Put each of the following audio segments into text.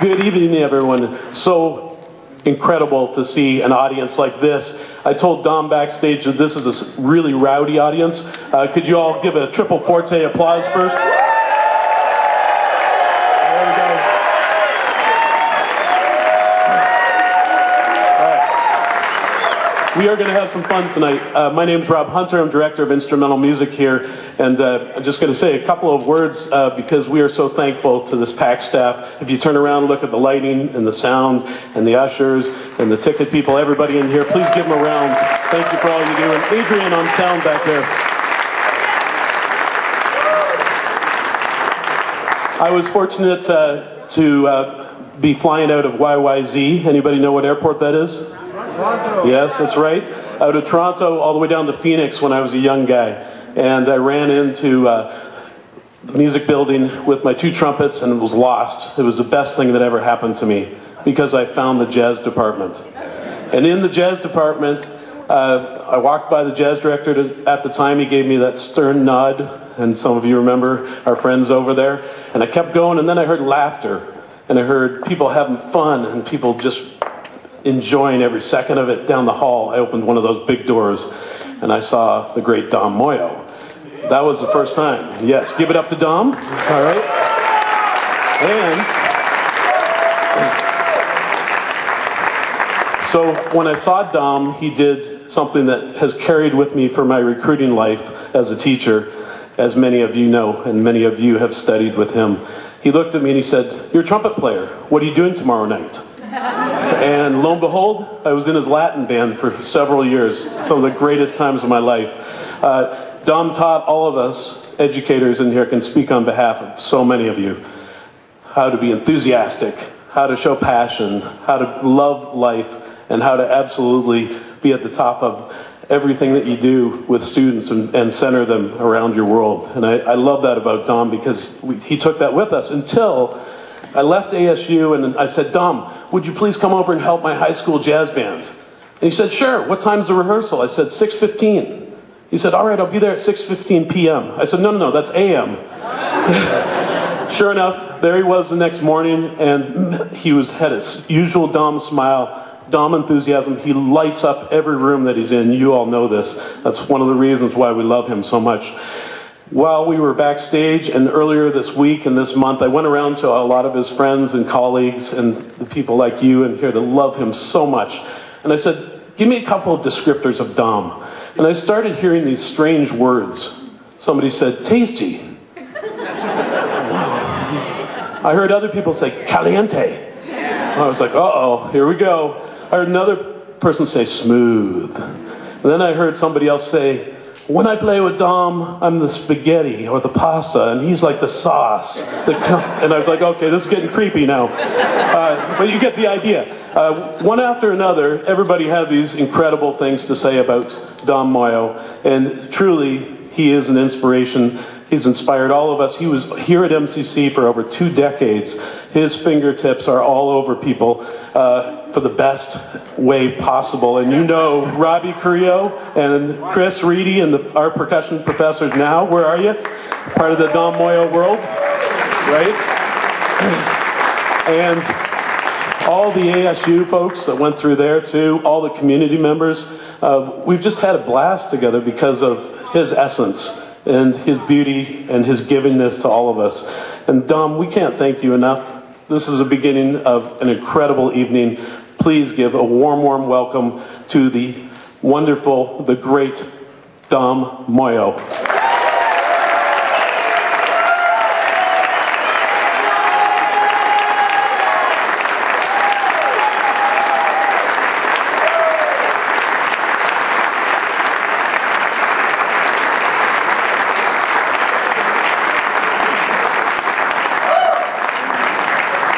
Good evening, everyone. So incredible to see an audience like this. I told Dom backstage that this is a really rowdy audience. Could you all give a triple forte applause first? There we go. We are going to have some fun tonight. My name's Rob Hunter. I'm Director of Instrumental Music here. And I'm just going to say a couple of words because we are so thankful to this PAC staff. If you turn around and look at the lighting and the sound and the ushers and the ticket people, everybody in here, please give them a round. Thank you for all you do. And Adrian on sound back there. I was fortunate to be flying out of YYZ. Anybody know what airport that is? Toronto. Yes, that's right. Out of Toronto all the way down to Phoenix when I was a young guy. And I ran into the music building with my 2 trumpets and was lost. It was the best thing that ever happened to me because I found the jazz department. And in the jazz department, I walked by the jazz director at the time. He gave me that stern nod, and some of you remember our friends over there. And I kept going, and then I heard laughter, and I heard people having fun, and people just enjoying every second of it down the hall. I opened one of those big doors, and I saw the great Dom Moyo. That was the first time. Yes, give it up to Dom. All right. And so when I saw Dom, he did something that has carried with me for my recruiting life as a teacher, as many of you know, and many of you have studied with him. He looked at me and he said, "You're a trumpet player. What are you doing tomorrow night?" And lo and behold, I was in his Latin band for several years, some of the greatest times of my life. Dom taught all of us, educators in here can speak on behalf of so many of you, how to be enthusiastic, how to show passion, how to love life, and how to absolutely be at the top of everything that you do with students and center them around your world. And I love that about Dom because he took that with us until I left ASU and I said, "Dom, would you please come over and help my high school jazz band?" And he said, "Sure, what time's the rehearsal?" I said, 6:15. He said, "All right, I'll be there at 6:15 p.m. I said, no, that's a.m. Sure enough, there he was the next morning, and he had his usual Dom smile, Dom enthusiasm. He lights up every room that he's in. You all know this. That's one of the reasons why we love him so much. While we were backstage, and earlier this week and this month, I went around to a lot of his friends and colleagues and the people like you in here that love him so much. And I said, "Give me a couple of descriptors of Dom." And I started hearing these strange words. Somebody said, "Tasty." I heard other people say, "Caliente." I was like, uh-oh, here we go. I heard another person say, "Smooth." And then I heard somebody else say, "When I play with Dom, I'm the spaghetti or the pasta, and he's like the sauce." And I was like, okay, this is getting creepy now. But you get the idea. One after another, everybody had these incredible things to say about Dom Moyo, and truly, he is an inspiration. He's inspired all of us. He was here at MCC for over 2 decades. His fingertips are all over people for the best way possible. And you know Robbie Carrillo and Chris Reedy and our percussion professors now. Where are you? Part of the Dom Moyo world, right? And all the ASU folks that went through there too, all the community members. We've just had a blast together because of his essence and his beauty and his givingness to all of us. And Dom, we can't thank you enough. This is the beginning of an incredible evening. Please give a warm, warm welcome to the wonderful, the great Dom Moyo.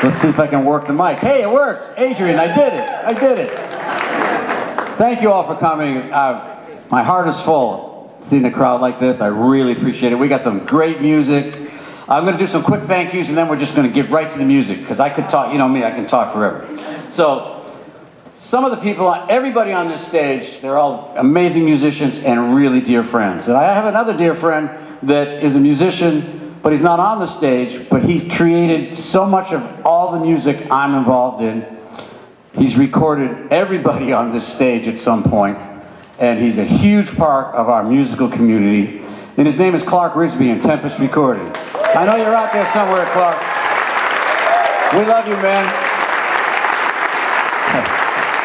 Let's see if I can work the mic. Hey, it works. Adrian, I did it. I did it. Thank you all for coming. My heart is full seeing the crowd like this. I really appreciate it. We got some great music. I'm going to do some quick thank yous and then we're just going to get right to the music because I could talk, you know me, I can talk forever. So, some of the people, everybody on this stage, they're all amazing musicians and really dear friends. And I have another dear friend that is a musician but he's not on the stage, but he's created so much of all the music I'm involved in. He's recorded everybody on this stage at some point, and he's a huge part of our musical community. And his name is Clark Risby in Tempest Recording. I know you're out there somewhere, Clark. We love you, man.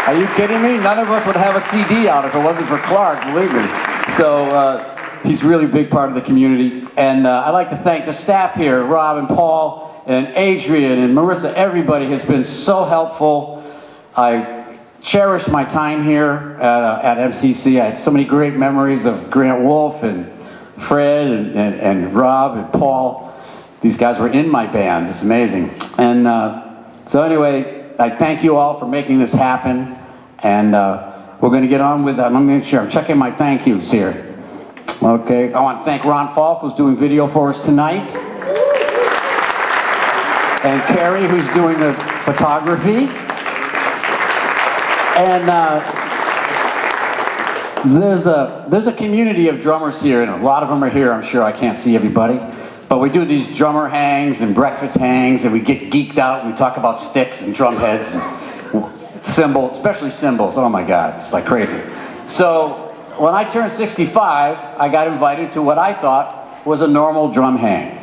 Are you kidding me? None of us would have a CD out if it wasn't for Clark, believe me. So he's really a big part of the community. And I'd like to thank the staff here, Rob and Paul and Adrian and Marissa. Everybody has been so helpful. I cherish my time here at MCC. I had so many great memories of Grant Wolf and Fred and Rob and Paul. These guys were in my bands. It's amazing. And so anyway, I thank you all for making this happen. And we're going to get on with, I'm checking my thank yous here. Okay, I want to thank Ron Falk, who's doing video for us tonight. And Carrie, who's doing the photography. And there's a community of drummers here, and a lot of them are here. I'm sure I can't see everybody. But we do these drummer hangs and breakfast hangs, and we get geeked out, and we talk about sticks and drum heads and cymbals, especially cymbals. Oh my God, it's like crazy. So when I turned 65, I got invited to what I thought was a normal drum hang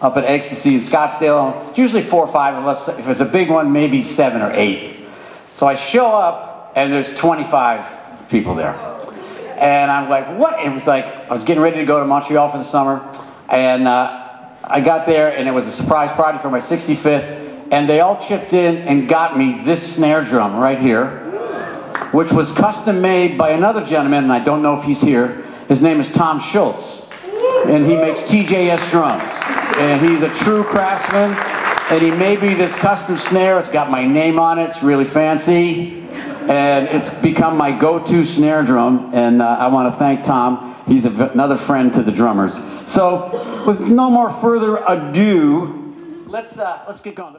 up at Ecstasy in Scottsdale. It's usually 4 or 5 of us. If it's a big one, maybe 7 or 8. So I show up, and there's 25 people there. And I'm like, what? It was like, I was getting ready to go to Montreal for the summer. And I got there, and it was a surprise party for my 65th, and they all chipped in and got me this snare drum right here, which was custom made by another gentleman, and I don't know if he's here. His name is Tom Schultz, and he makes TJS drums. And he's a true craftsman, and he made me this custom snare. It's got my name on it. It's really fancy, and it's become my go-to snare drum, and I want to thank Tom. He's another friend to the drummers. So, with no more further ado, let's get going.